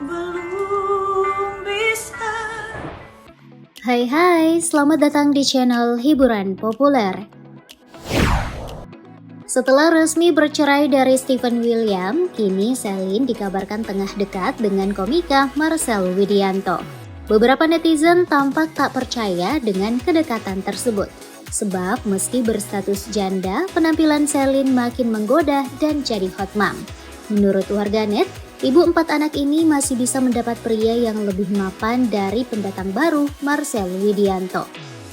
belum bisa. Hai, selamat datang di channel Hiburan Populer. Setelah resmi bercerai dari Steven William, kini Celine dikabarkan tengah dekat dengan komika Marcel Widianto. Beberapa netizen tampak tak percaya dengan kedekatan tersebut. Sebab meski berstatus janda, penampilan Celine makin menggoda dan jadi hot mom. Menurut warganet, ibu 4 anak ini masih bisa mendapat pria yang lebih mapan dari pendatang baru Marcel Widianto.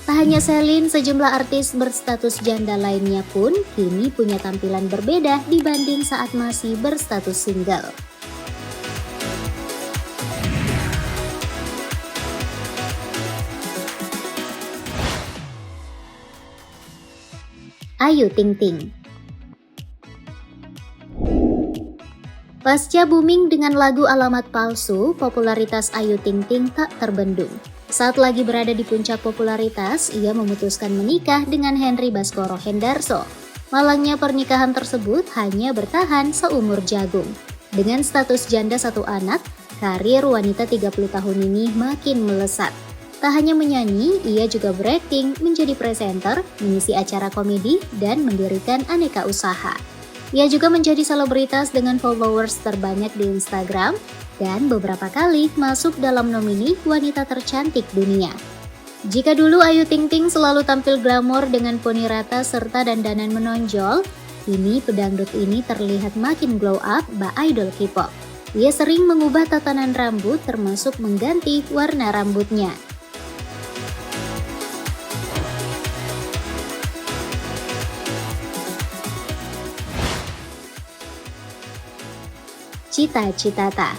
Tak hanya Celine, sejumlah artis berstatus janda lainnya pun kini punya tampilan berbeda dibanding saat masih berstatus single. Ayu Ting Ting. Pasca booming dengan lagu Alamat Palsu, popularitas Ayu Ting Ting tak terbendung. Saat lagi berada di puncak popularitas, ia memutuskan menikah dengan Henry Baskoro Hendarso. Malangnya pernikahan tersebut hanya bertahan seumur jagung. Dengan status janda 1 anak, karir wanita 30 tahun ini makin melesat. Tak hanya menyanyi, ia juga berakting, menjadi presenter, mengisi acara komedi, dan mendirikan aneka usaha. Ia juga menjadi selebritas dengan followers terbanyak di Instagram dan beberapa kali masuk dalam nomini wanita tercantik dunia. Jika dulu Ayu Ting Ting selalu tampil glamor dengan poni rata serta dandanan menonjol, kini pedangdut ini terlihat makin glow up bak idol K-pop. Ia sering mengubah tatanan rambut termasuk mengganti warna rambutnya. Cita Citata.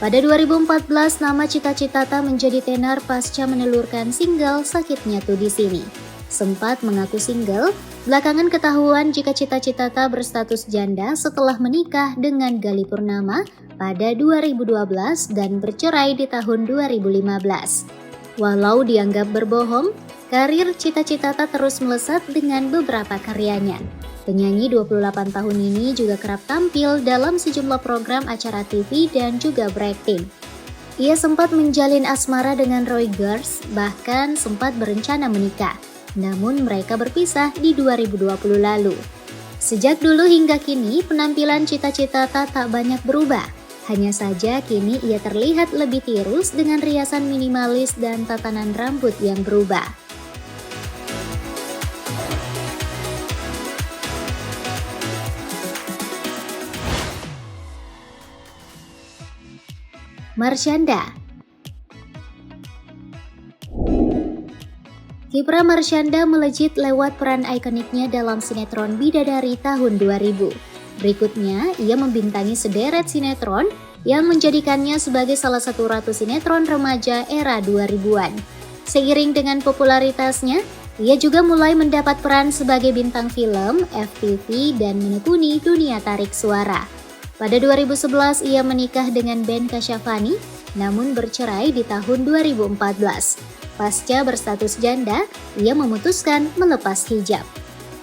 Pada 2014, nama Cita Citata menjadi tenar pasca menelurkan single Sakitnya Tuh di Sini. Sempat mengaku single, belakangan ketahuan jika Cita Citata berstatus janda setelah menikah dengan Gali Purnama pada 2012 dan bercerai di tahun 2015. Walau dianggap berbohong, karir Cita Citata terus melesat dengan beberapa karyanya. Penyanyi 28 tahun ini juga kerap tampil dalam sejumlah program acara TV dan juga berakting. Ia sempat menjalin asmara dengan Roy Gers, bahkan sempat berencana menikah. Namun mereka berpisah di 2020 lalu. Sejak dulu hingga kini, penampilan Cita Citata tak banyak berubah. Hanya saja kini ia terlihat lebih tirus dengan riasan minimalis dan tatanan rambut yang berubah. Marshanda. Kiprah Marshanda melejit lewat peran ikoniknya dalam sinetron Bidadari tahun 2000. Berikutnya, ia membintangi sederet sinetron yang menjadikannya sebagai salah satu ratu sinetron remaja era 2000-an. Seiring dengan popularitasnya, ia juga mulai mendapat peran sebagai bintang film, FTV, dan menekuni dunia tarik suara. Pada 2011 ia menikah dengan Ben Kasyafani, namun bercerai di tahun 2014. Pasca berstatus janda, ia memutuskan melepas hijab.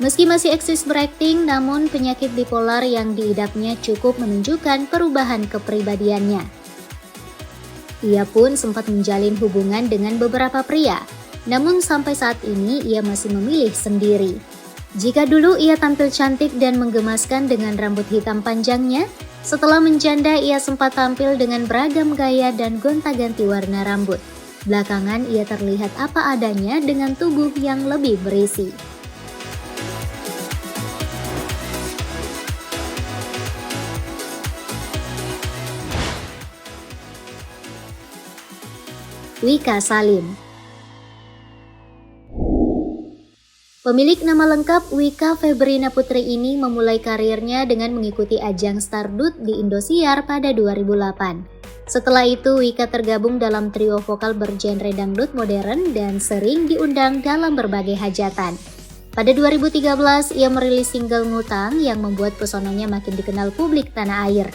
Meski masih eksis berakting, namun penyakit bipolar yang diidapnya cukup menunjukkan perubahan kepribadiannya. Ia pun sempat menjalin hubungan dengan beberapa pria, namun sampai saat ini ia masih memilih sendiri. Jika dulu ia tampil cantik dan menggemaskan dengan rambut hitam panjangnya, setelah menjanda ia sempat tampil dengan beragam gaya dan gonta-ganti warna rambut. Belakangan ia terlihat apa adanya dengan tubuh yang lebih berisi. Wika Salim. Pemilik nama lengkap Wika Febrina Putri ini memulai karirnya dengan mengikuti ajang Stardust di Indosiar pada 2008. Setelah itu, Wika tergabung dalam trio vokal bergenre dangdut modern dan sering diundang dalam berbagai hajatan. Pada 2013, ia merilis single Ngutang yang membuat pesonanya makin dikenal publik tanah air.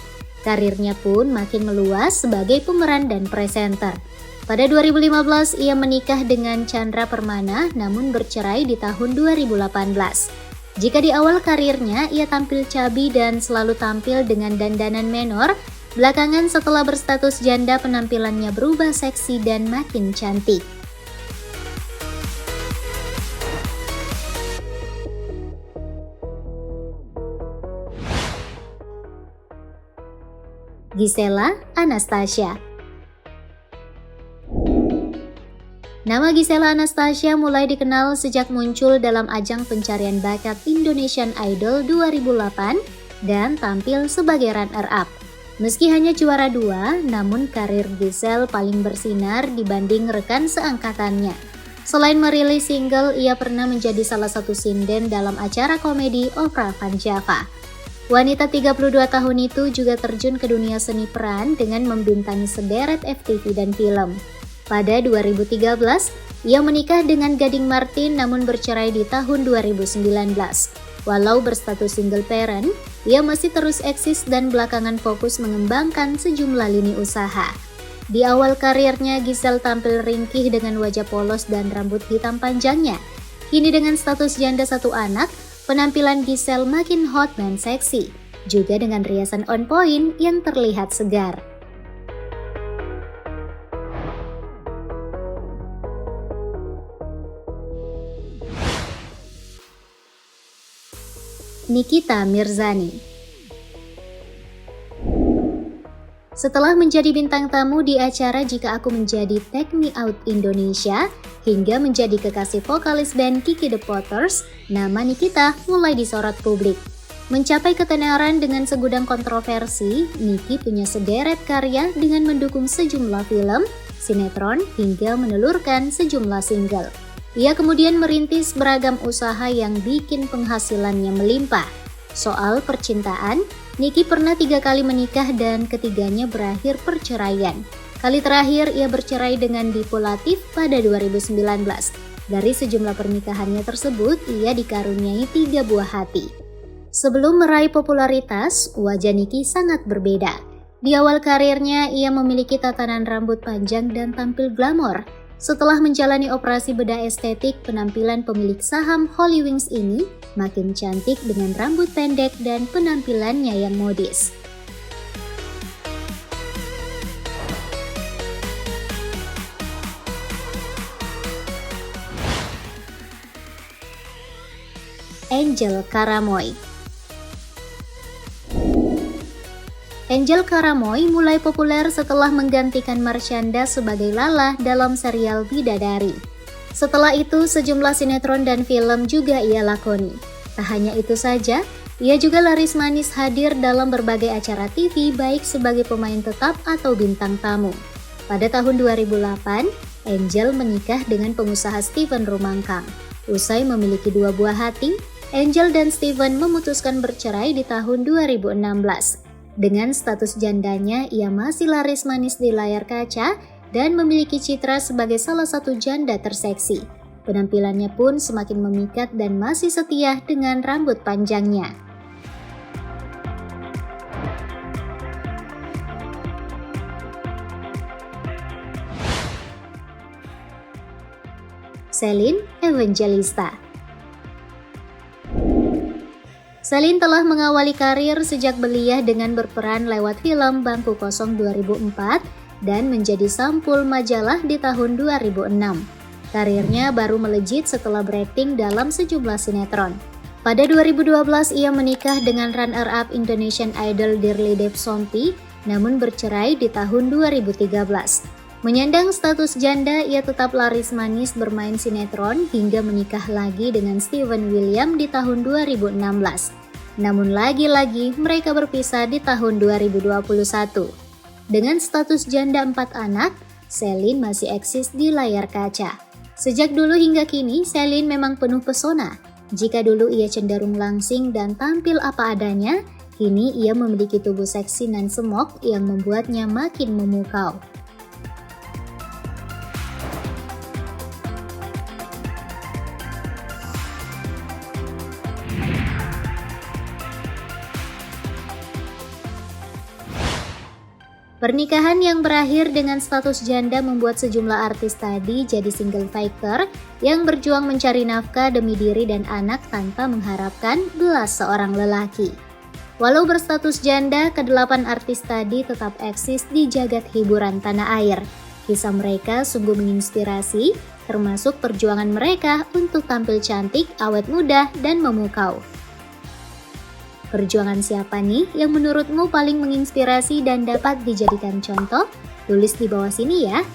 Karirnya pun makin meluas sebagai pemeran dan presenter. Pada 2015, ia menikah dengan Chandra Permana namun bercerai di tahun 2018. Jika di awal karirnya ia tampil chubby dan selalu tampil dengan dandanan menor, belakangan setelah berstatus janda penampilannya berubah seksi dan makin cantik. Gisela Anastasia. Nama Gisela Anastasia mulai dikenal sejak muncul dalam ajang pencarian bakat Indonesian Idol 2008 dan tampil sebagai runner-up. Meski hanya juara 2, namun karir Gisel paling bersinar dibanding rekan seangkatannya. Selain merilis single, ia pernah menjadi salah satu sinden dalam acara komedi Opera Van Java. Wanita 32 tahun itu juga terjun ke dunia seni peran dengan membintangi sederet FTV dan film. Pada 2013, ia menikah dengan Gading Martin namun bercerai di tahun 2019. Walau berstatus single parent, ia masih terus eksis dan belakangan fokus mengembangkan sejumlah lini usaha. Di awal karirnya, Gisel tampil ringkih dengan wajah polos dan rambut hitam panjangnya. Kini dengan status janda satu anak, penampilan Gisel makin hot dan seksi, juga dengan riasan on point yang terlihat segar. Nikita Mirzani. Setelah menjadi bintang tamu di acara Jika Aku Menjadi Take Me Out Indonesia, hingga menjadi kekasih vokalis band Kiki The Potters, nama Nikita mulai disorot publik. Mencapai ketenaran dengan segudang kontroversi, Niki punya sederet karya dengan mendukung sejumlah film, sinetron, hingga menelurkan sejumlah single. Ia kemudian merintis beragam usaha yang bikin penghasilannya melimpah. Soal percintaan, Niki pernah 3 kali menikah dan ketiganya berakhir perceraian. Kali terakhir ia bercerai dengan Dipo Latif pada 2019. Dari sejumlah pernikahannya tersebut, ia dikaruniai 3 buah hati. Sebelum meraih popularitas, wajah Niki sangat berbeda. Di awal karirnya, ia memiliki tatanan rambut panjang dan tampil glamor. Setelah menjalani operasi bedah estetik, penampilan pemilik saham Holy Wings ini makin cantik dengan rambut pendek dan penampilannya yang modis. Angel Karamoy. Angel Karamoy mulai populer setelah menggantikan Marshanda sebagai Lala dalam serial Bidadari. Setelah itu, sejumlah sinetron dan film juga ia lakoni. Tak hanya itu saja, ia juga laris manis hadir dalam berbagai acara TV baik sebagai pemain tetap atau bintang tamu. Pada tahun 2008, Angel menikah dengan pengusaha Steven Rumangkang. Usai memiliki 2 buah hati, Angel dan Steven memutuskan bercerai di tahun 2016. Dengan status jandanya, ia masih laris manis di layar kaca dan memiliki citra sebagai salah satu janda terseksi. Penampilannya pun semakin memikat dan masih setia dengan rambut panjangnya. Celine Evangelista. Celine telah mengawali karir sejak belia dengan berperan lewat film Bangku Kosong 2004 dan menjadi sampul majalah di tahun 2006. Karirnya baru melejit setelah berakting dalam sejumlah sinetron. Pada 2012 ia menikah dengan runner-up Indonesian Idol Dirli Devsonti, namun bercerai di tahun 2013. Menyandang status janda, ia tetap laris manis bermain sinetron hingga menikah lagi dengan Steven William di tahun 2016. Namun lagi-lagi mereka berpisah di tahun 2021. Dengan status janda 4 anak, Celine masih eksis di layar kaca. Sejak dulu hingga kini, Celine memang penuh pesona. Jika dulu ia cenderung langsing dan tampil apa adanya, kini ia memiliki tubuh seksi nan semok yang membuatnya makin memukau. Pernikahan yang berakhir dengan status janda membuat sejumlah artis tadi jadi single fighter yang berjuang mencari nafkah demi diri dan anak tanpa mengharapkan belas seorang lelaki. Walau berstatus janda, kedelapan artis tadi tetap eksis di jagat hiburan tanah air. Kisah mereka sungguh menginspirasi, termasuk perjuangan mereka untuk tampil cantik, awet muda, dan memukau. Perjuangan siapa nih yang menurutmu paling menginspirasi dan dapat dijadikan contoh? Tulis di bawah sini ya.